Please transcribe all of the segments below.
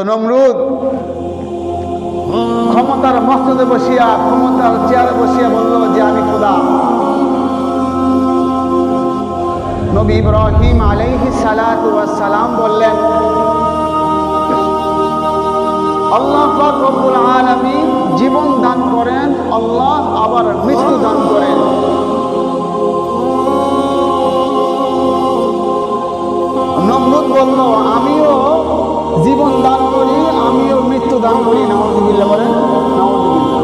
নমরুদ ক্ষমতার মসনদে বসিয়া, ক্ষমতার চেয়ারে বসিয়া বলল যে আমি খোদা। নবী ইব্রাহিম আলাইহিস সালাতু ওয়াস সালাম বললেন, আল্লাহ পাক রব্বুল আলামিন জীবন দান করেন, আল্লাহ আবার মৃত্যু দান করেন। নমরুদ বলল, আমিও জীবন দান করি, আমিও মৃত্যু দান করি। নাউযুবিল্লাহ বলেন, নাউযুবিল্লাহ।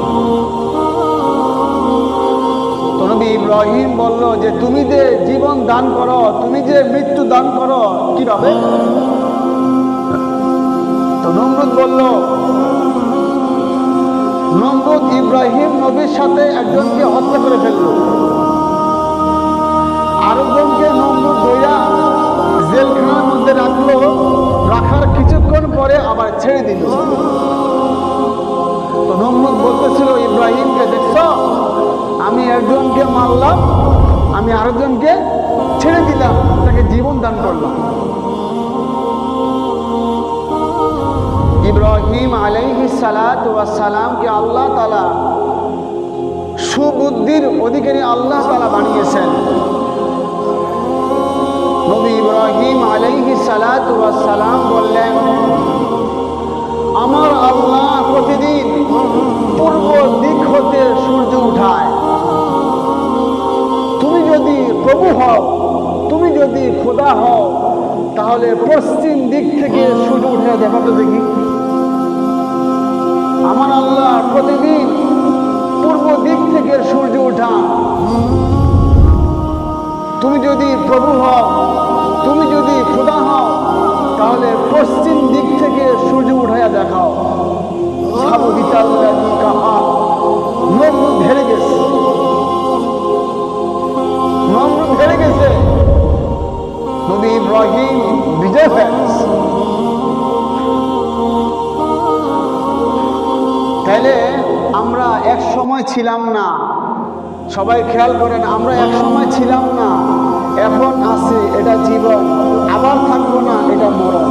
তো নবী ইব্রাহিম বলল যে তুমি যে জীবন দান করো, তুমি যে মৃত্যু দান করো, কিভাবে? তো নমরুদ বলল, নমরুদ ইব্রাহিম নবীর সাথে একজনকে হত্যা করে ফেলল, আরেকজনকে নমরুদ ধইরা জেলখানার মধ্যে রাখলো, রাখার কিছুক্ষণ পরে আবার ছেড়ে দিল। তো নমরুদ বলতেছিল ইব্রাহিমকে, দেখছো আমি একজনকে মারলাম, আমি আরেকজনকে ছেড়ে দিলাম, তাকে জীবন দান করলাম। ইব্রাহিম আলাইহিস সালাতু ওয়াস সালামকে আল্লাহ তাআলা সুবুদ্ধির অধিকারী আল্লাহ তাআলা বানিয়েছেন। নবী ইব্রাহিম আলাইহিস সালাতু ওয়াস সালাম বললেন, আমার আল্লাহ প্রতিদিন পূর্ব দিক হতে সূর্য উঠায়। তুমি যদি প্রভু হও, তুমি যদি খোদা হও, তাহলে পশ্চিম দিক থেকে সূর্য উঠে দেখো তো দেখি। আমার আল্লাহ প্রতিদিন পূর্ব দিক থেকে সূর্য উঠান। তুমি যদি প্রভু হও, তুমি যদি খোদা হও, তাহলে পশ্চিম দিক থেকে সূর্য উঠাইয়া দেখাও। নমরুদ হেরে গেছে, নমরুদ হেরে গেছে, নবী ইব্রাহিম বিজয় হয়ে গেছে। তাহলে আমরা এক সময় ছিলাম না, সবাই খেয়াল করেন, আমরা এক সময় ছিলাম না, এখন আছে, এটা জীবন, আবার থাকবো না, এটা মরণ।